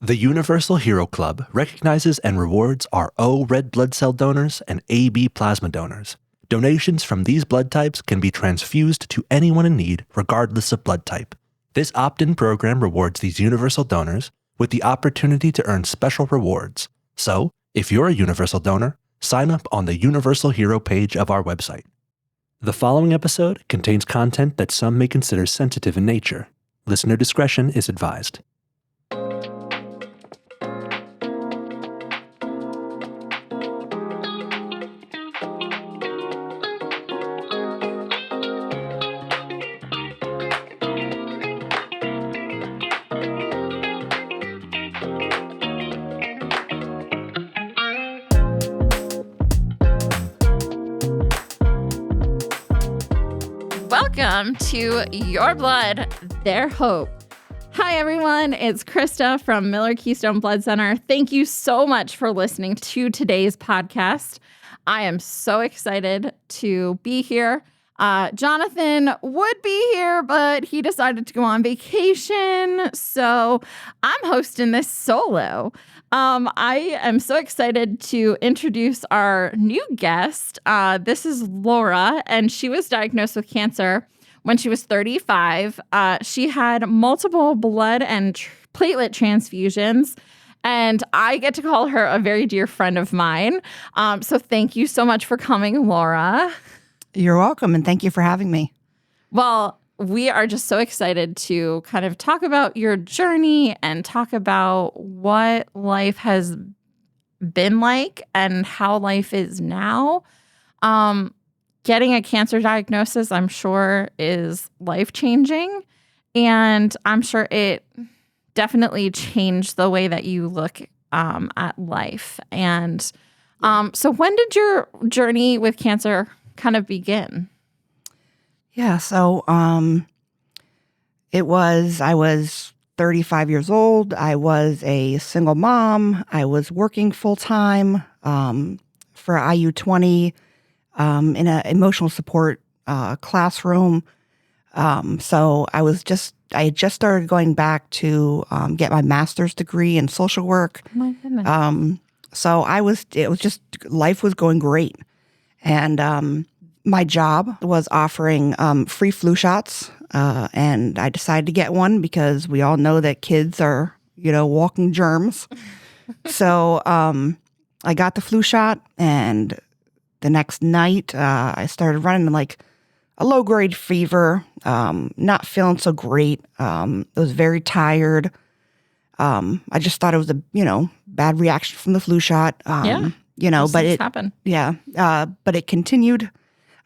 The Universal Hero Club recognizes and rewards our O red blood cell donors and AB plasma donors. Donations from these blood types can be transfused to anyone in need, regardless of blood type. This opt-in program rewards these universal donors with the opportunity to earn special rewards. So, if you're a universal donor, sign up on the Universal Hero page of our website. The following episode contains content that some may consider sensitive in nature. Listener discretion is advised. Welcome to Your Blood, Their Hope. Hi, everyone. It's Krista from Miller-Keystone Blood Center. Thank you so much for listening to today's podcast. I am so excited to be here. Jonathan would be here, but he decided to go on vacation, so I'm hosting this solo. I am so excited to introduce our new guest. This is Laura, and she was diagnosed with cancer when she was 35. She had multiple blood and platelet transfusions, and I get to call her a very dear friend of mine. So thank you so much for coming, Laura. You're welcome, and thank you for having me. Well, we are just so excited to kind of talk about your journey and talk about what life has been like and how life is now. Getting a cancer diagnosis, I'm sure, is life-changing, and I'm sure it definitely changed the way that you look at life. And so when did your journey with cancer kind of begin? Yeah, so I was 35 years old. I was a single mom. I was working full-time for IU20 in an emotional support classroom. So I had just started going back to get my master's degree in social work. Oh my goodness. So life was going great. And my job was offering free flu shots, and I decided to get one because we all know that kids are, walking germs. So I got the flu shot, and the next night I started running like a low-grade fever, not feeling so great. I was very tired. I just thought it was a, bad reaction from the flu shot. But it happened. Yeah, but it continued,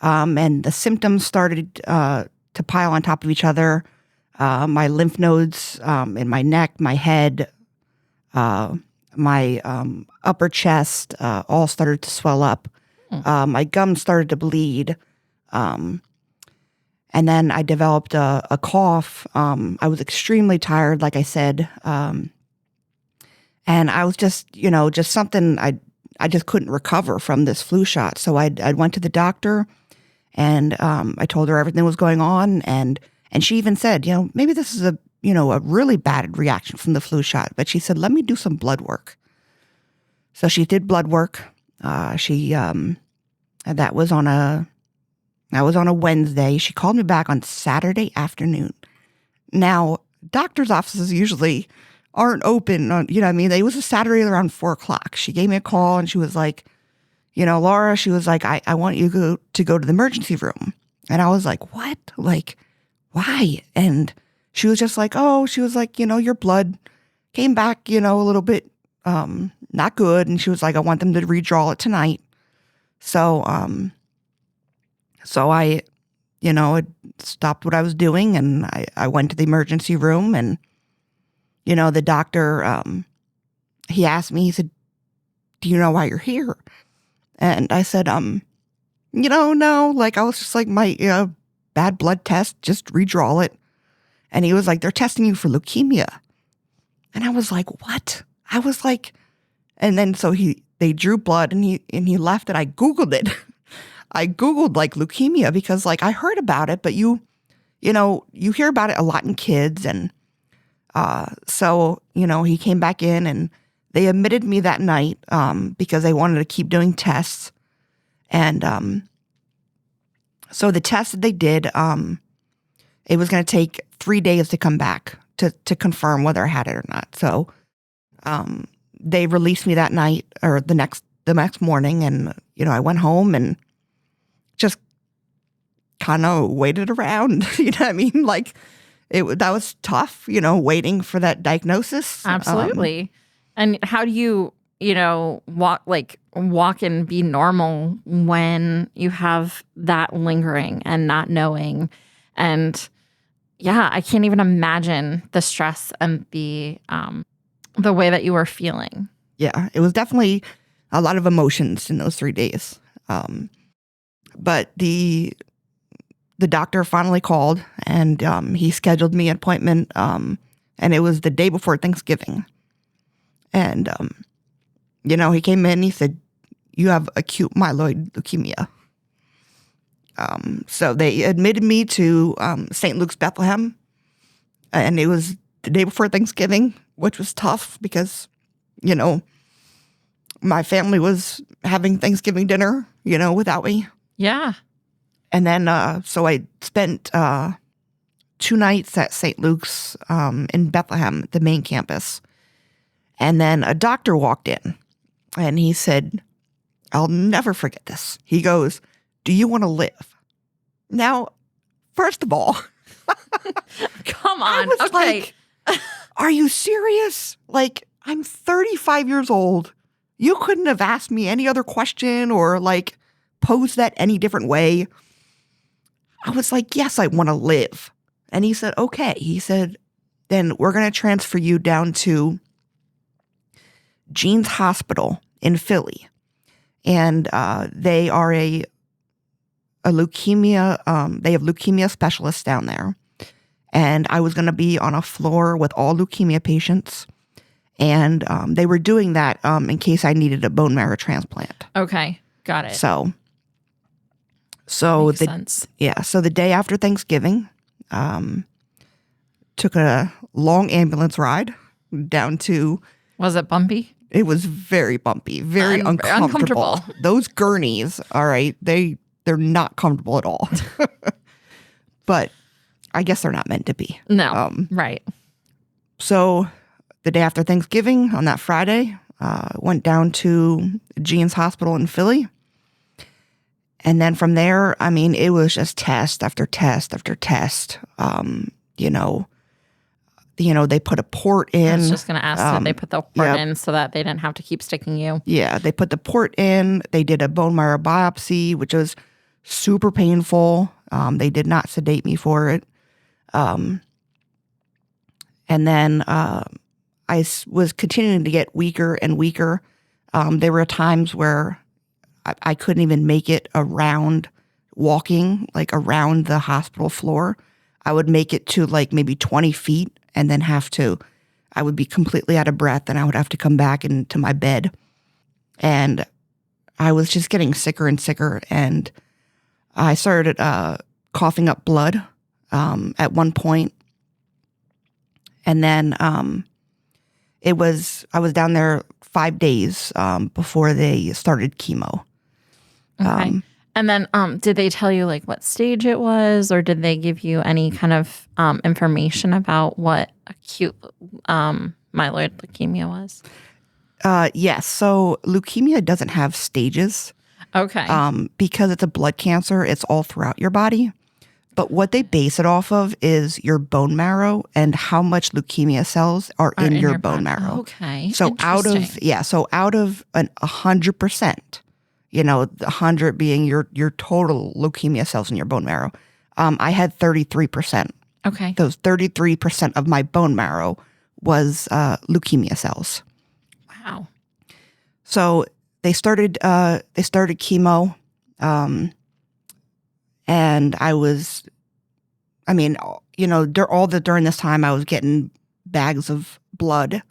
and the symptoms started to pile on top of each other. My lymph nodes in my neck, my head, my upper chest all started to swell up. My gums started to bleed, and then I developed a cough. I was extremely tired, like I said, and I was just something I just couldn't recover from this flu shot. So I went to the doctor, and I told her everything was going on, and she even said, maybe this is a really bad reaction from the flu shot. But she said, let me do some blood work. So she did blood work. That was on a Wednesday. She called me back on Saturday afternoon. Now, doctor's offices usually aren't open on, it was a Saturday around 4:00. She gave me a call, and she was like, Laura, she was like, I want you to go to the emergency room. And I was like, what? Like, why? And she was just like, your blood came back, a little bit not good. And she was like, I want them to redraw it tonight. So I, stopped what I was doing, and I went to the emergency room, and the doctor, he asked me, he said, do you know why you're here? And I said, no, like I was just like, my bad blood test, just redraw it. And he was like, they're testing you for leukemia. And I was like, what? I was like, and then so they drew blood, and he left, and I Googled it. I Googled like leukemia because like I heard about it, but you hear about it a lot in kids, and So, he came back in and they admitted me that night because they wanted to keep doing tests. And so the test that they did, it was going to take 3 days to come back to confirm whether I had it or not. So they released me that night or the next morning, and I went home and just kind of waited around. You know what I mean? Like that was tough. Waiting for that diagnosis. Absolutely. And how do you walk and be normal when you have that lingering and not knowing? And yeah, I can't even imagine the stress and the way that you were feeling. Yeah, it was definitely a lot of emotions in those 3 days. But the doctor finally called, and he scheduled me an appointment, and it was the day before Thanksgiving. And, he came in, he said, "You have acute myeloid leukemia." So they admitted me to St. Luke's Bethlehem, and it was the day before Thanksgiving, which was tough because, my family was having Thanksgiving dinner, without me. Yeah. And then, so I spent 2 nights at St. Luke's in Bethlehem, the main campus. And then a doctor walked in, and he said, I'll never forget this. He goes, "Do you want to live?" Now, first of all, come on. I was Okay. like, are you serious? Like, I'm 35 years old. You couldn't have asked me any other question or posed that any different way. I was like, yes, I want to live. And he said, okay. He said, then we're going to transfer you down to Jean's Hospital in Philly. And they are a leukemia, they have leukemia specialists down there. And I was going to be on a floor with all leukemia patients. And they were doing that in case I needed a bone marrow transplant. Okay. Got it. So Makes sense. Yeah. So the day after Thanksgiving, took a long ambulance ride down to. Was it bumpy? It was very bumpy, very uncomfortable. Those gurneys, all right, they're not comfortable at all. But I guess they're not meant to be. No. Right. So the day after Thanksgiving, on that Friday, went down to Jean's Hospital in Philly. And then from there, I mean, it was just test after test after test. They put a port in. I was just going to ask that they put the port in so that they didn't have to keep sticking you. Yeah, they put the port in. They did a bone marrow biopsy, which was super painful. They did not sedate me for it. And then I was continuing to get weaker and weaker. There were times where I couldn't even make it around walking, around the hospital floor. I would make it to maybe 20 feet and then I would be completely out of breath and I would have to come back into my bed. And I was just getting sicker and sicker. And I started coughing up blood at one point. And then I was down there 5 days before they started chemo. Okay. And then did they tell you what stage it was, or did they give you any kind of information about what acute myeloid leukemia was? Yes. So leukemia doesn't have stages. Okay. Because it's a blood cancer, it's all throughout your body. But what they base it off of is your bone marrow and how much leukemia cells are in your bone marrow. Okay. So out of 100%, 100 being your total leukemia cells in your bone marrow, I had 33%. Okay. Those 33% of my bone marrow was leukemia cells. Wow. So they started chemo. And during this time I was getting bags of blood.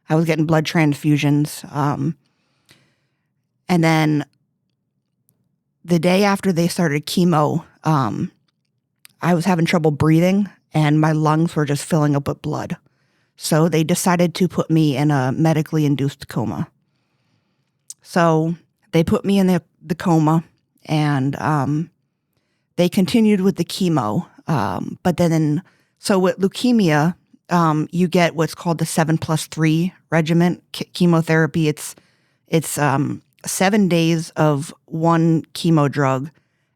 I was getting blood transfusions. And then the day after they started chemo, I was having trouble breathing and my lungs were just filling up with blood. So they decided to put me in a medically induced coma. So they put me in the coma, and they continued with the chemo. But then, so with leukemia, you get what's called the 7+3 regimen chemotherapy. It's 7 days of one chemo drug,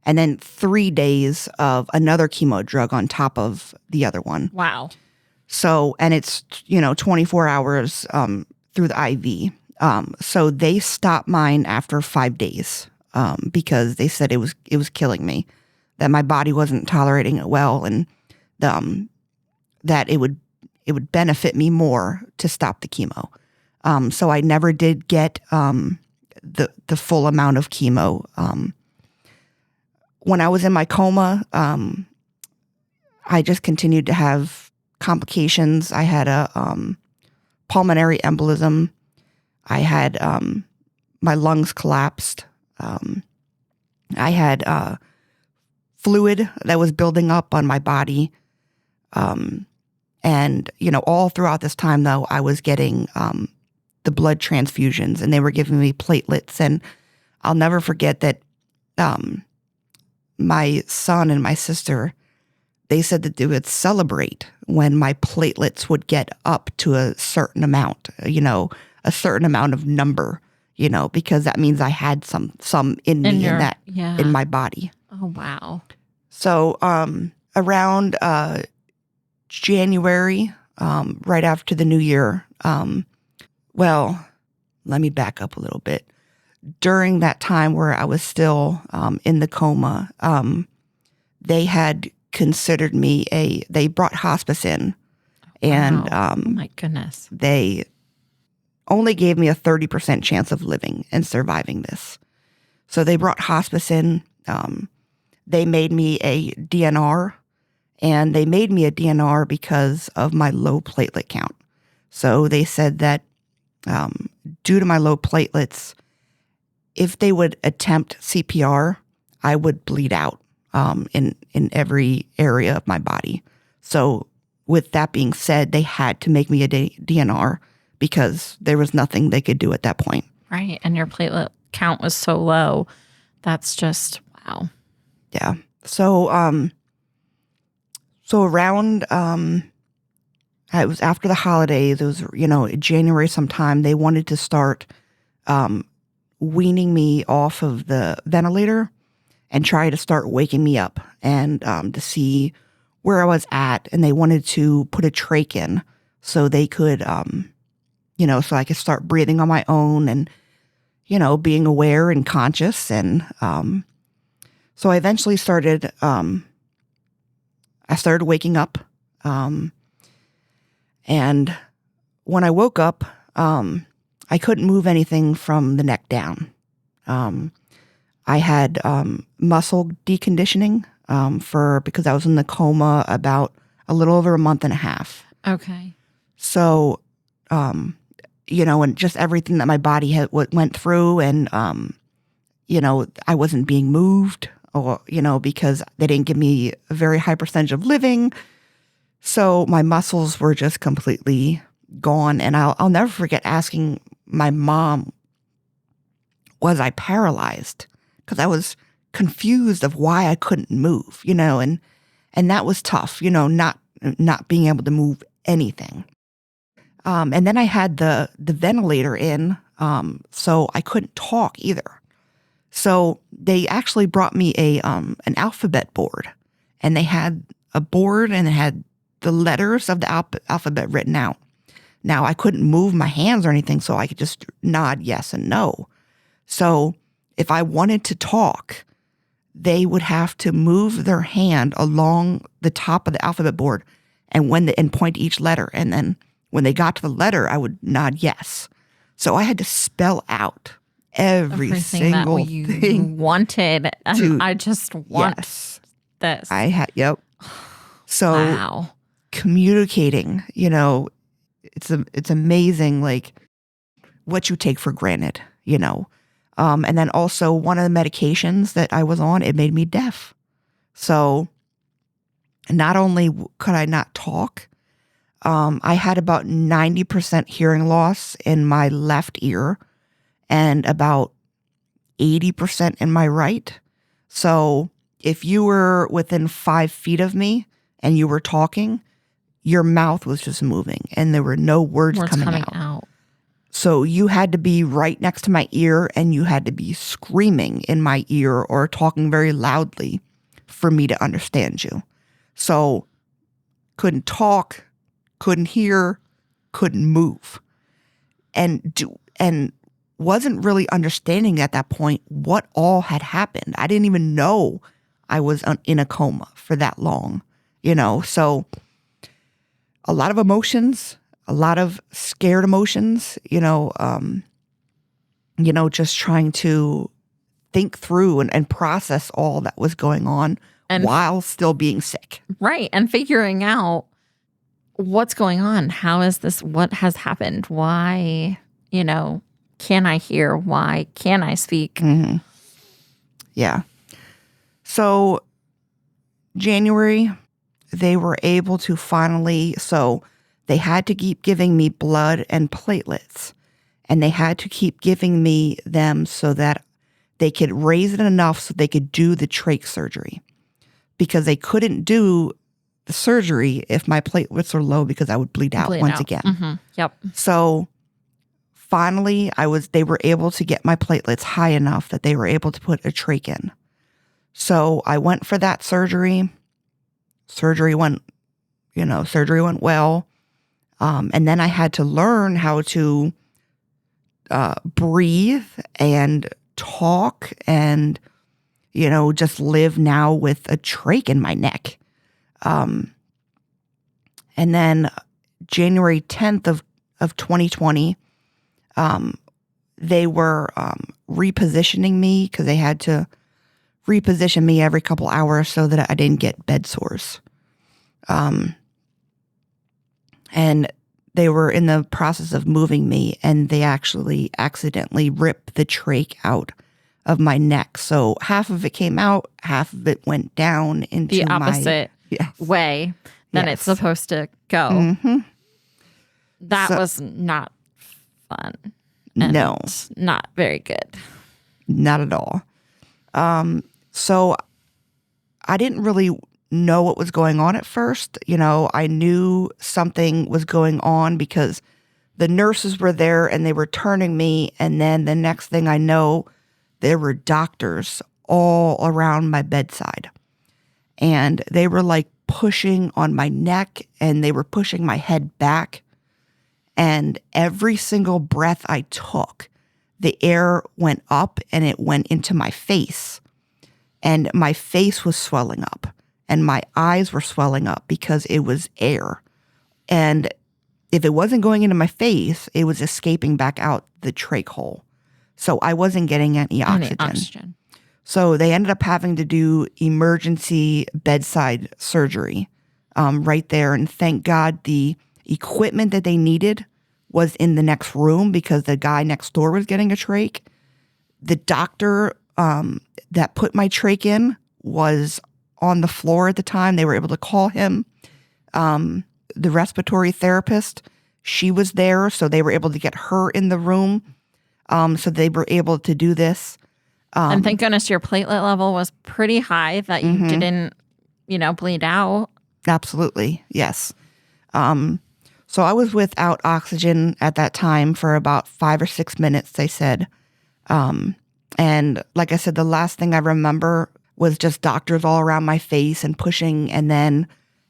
and then 3 days of another chemo drug on top of the other one. Wow. So, and it's 24 hours through the IV. So they stopped mine after 5 days because they said it was killing me, that my body wasn't tolerating it well, and that it would benefit me more to stop the chemo. So I never did get the full amount of chemo. When I was in my coma, I just continued to have complications. I had a pulmonary embolism. I had my lungs collapsed. I had fluid that was building up on my body. And, all throughout this time, though, I was getting the blood transfusions, and they were giving me platelets. And I'll never forget that my son and my sister, they said that they would celebrate when my platelets would get up to a certain amount, a certain amount of number, because that means I had some in me in my body. Oh, wow. So around January, right after the new year, well, let me back up a little bit. During that time where I was still in the coma, they had considered me they brought hospice in. And wow. Oh my goodness. They only gave me a 30% chance of living and surviving this. So they brought hospice in. They made me a DNR, and they made me a DNR because of my low platelet count. So they said that due to my low platelets, if they would attempt CPR, I would bleed out in every area of my body. So with that being said, they had to make me a DNR because there was nothing they could do at that point. Right. And your platelet count was so low. That's just, wow. Yeah. So around, it was after the holidays, it was, January sometime, they wanted to start weaning me off of the ventilator and try to start waking me up and to see where I was at. And they wanted to put a trach in so they could, so I could start breathing on my own and, being aware and conscious. And so I eventually started waking up. And when I woke up, I couldn't move anything from the neck down. I had muscle deconditioning because I was in the coma about a little over a month and a half. Okay. So, and just everything that my body went through, and I wasn't being moved, or because they didn't give me a very high percentage of living. So my muscles were just completely gone. And I'll never forget asking my mom, was I paralyzed? Because I was confused of why I couldn't move, and that was tough, not being able to move anything. And then I had the ventilator in, so I couldn't talk either. So they actually brought me an alphabet board, and they had a board and it had the letters of the alphabet written out. Now, I couldn't move my hands or anything, so I could just nod yes and no. So if I wanted to talk, they would have to move their hand along the top of the alphabet board and point to each letter. And then when they got to the letter, I would nod yes. So I had to spell out everything single that you thing wanted. And I just want this. I had, yep. So wow. Communicating, it's amazing, like what you take for granted, and then also one of the medications that I was on, it made me deaf. So not only could I not talk, I had about 90% hearing loss in my left ear and about 80% in my right. So if you were within 5 feet of me and you were talking, your mouth was just moving and there were no words coming out. So you had to be right next to my ear and you had to be screaming in my ear or talking very loudly for me to understand you. So couldn't talk, couldn't hear, couldn't move. And wasn't really understanding at that point what all had happened. I didn't even know I was in a coma for that long, so a lot of emotions, a lot of scared emotions, just trying to think through and process all that was going on while still being sick. Right. And figuring out what's going on. How is this? What has happened? Why, can I hear? Why can I speak? Mm-hmm. Yeah. So January, they were able to finally, so they had to keep giving me blood and platelets, and they had to keep giving me them so that they could raise it enough so they could do the trach surgery, because they couldn't do the surgery if my platelets were low because I would bleed out once again. Mm-hmm. Yep. So finally, they were able to get my platelets high enough that they were able to put a trach in. So I went for that surgery. Surgery went well. And then I had to learn how to breathe and talk and, just live now with a trach in my neck. And then January 10th of 2020, they were repositioning me because they had to reposition me every couple hours so that I didn't get bed sores. And they were in the process of moving me, and they actually accidentally ripped the trach out of my neck. So half of it came out, half of it went down into the opposite way than it's supposed to go. Mm-hmm. That was not fun. No. Not very good. Not at all. So I didn't really know what was going on at first. I knew something was going on because the nurses were there and they were turning me. And then the next thing I know, there were doctors all around my bedside. And they were like pushing on my neck and they were pushing my head back. And every single breath I took, the air went up and it went into my face. And my face was swelling up and my eyes were swelling up because it was air. And if it wasn't going into my face, it was escaping back out the trach hole. So I wasn't getting any oxygen. So they ended up having to do emergency bedside surgery right there. And thank God the equipment that they needed was in the next room because the guy next door was getting a trach. The doctor that put my trach in was on the floor at the time. They were able to call him. The respiratory therapist, she was there, so they were able to get her in the room. So they were able to do this. And thank goodness your platelet level was pretty high that you didn't, bleed out. Absolutely, yes. So I was without oxygen at that time for about 5 or 6 minutes, they said. And like I said, the last thing I remember was just doctors all around my face and pushing, and then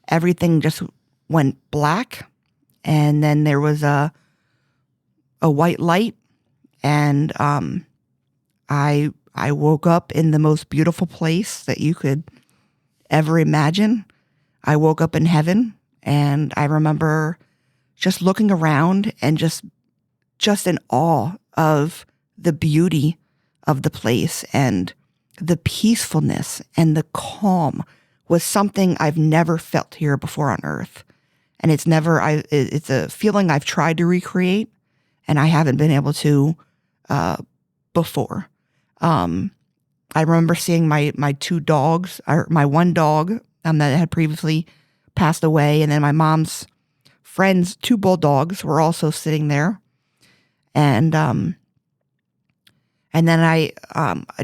everything just went black. And then there was a white light, and I woke up in the most beautiful place that you could ever imagine. I woke up in heaven, and I remember just looking around and just in awe of the beauty of the place, and the peacefulness and the calm was something I've never felt here before on earth. And it's a feeling I've tried to recreate, and I haven't been able to before. I remember seeing my 2 dogs, or my one dog that had previously passed away, and then my mom's friend's 2 bulldogs were also sitting there. And then I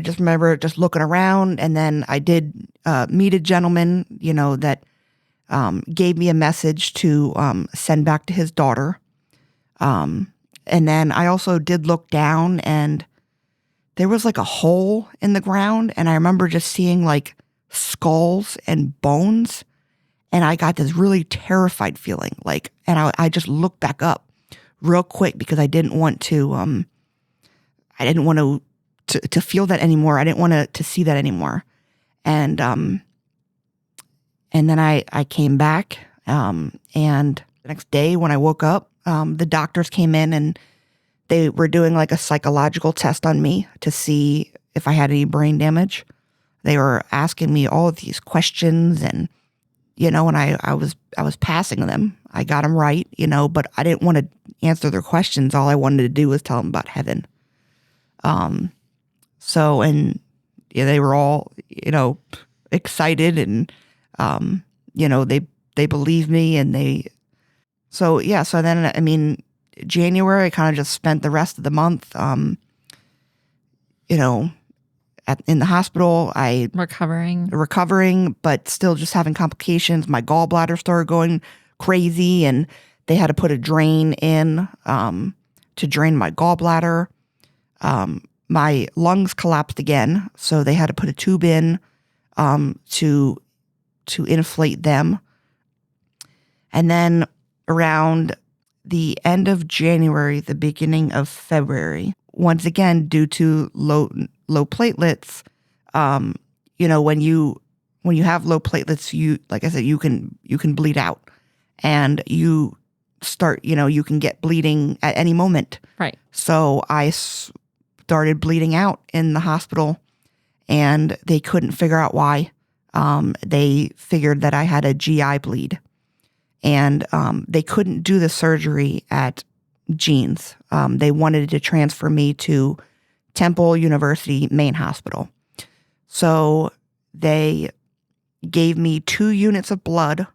just remember just looking around, and then I did meet a gentleman, that gave me a message to send back to his daughter. And then I also did look down, and there was like a hole in the ground, and I remember just seeing like skulls and bones, and I got this really terrified feeling, and I just looked back up real quick because I didn't want to feel that anymore. I didn't want to see that anymore. And then I came back, and the next day when I woke up, the doctors came in and they were doing like a psychological test on me to see if I had any brain damage. They were asking me all of these questions, and and I was passing them. I got them right, but I didn't want to answer their questions. All I wanted to do was tell them about heaven. So, and they were all, excited, and, they believed me, and so then, January, I kind of just spent the rest of the month, in the hospital. Recovering, but still just having complications. My gallbladder started going crazy, and they had to put a drain in, to drain my gallbladder. My lungs collapsed again, so they had to put a tube in to inflate them. And then around the end of January, the beginning of February, once again, due to low platelets, when you have low platelets, like I said, you can bleed out, and you start, you can get bleeding at any moment. Right. So I started bleeding out in the hospital, and they couldn't figure out why. They figured that I had a GI bleed, and they couldn't do the surgery at Jeans. They wanted to transfer me to Temple University Main Hospital. So they gave me 2 units of blood,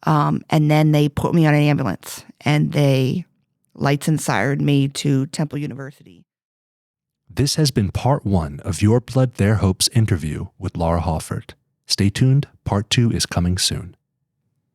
and then they put me on an ambulance, and they lights and sired me to Temple University. This has been part 1 of Your Blood, Their Hope's interview with Laura Hoffert. Stay tuned, part 2 is coming soon.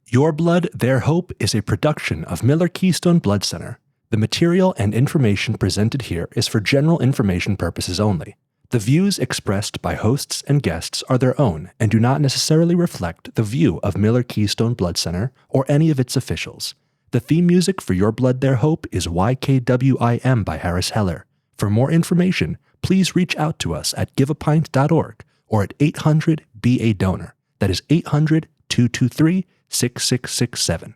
Your Blood, Their Hope is a production of Miller-Keystone Blood Center. The material and information presented here is for general information purposes only. The views expressed by hosts and guests are their own and do not necessarily reflect the view of Miller-Keystone Blood Center or any of its officials. The theme music for Your Blood, Their Hope is YKWIM by Harris Heller. For more information, please reach out to us at giveapint.org or at 800-BA-DONOR. That is 800-223-6667.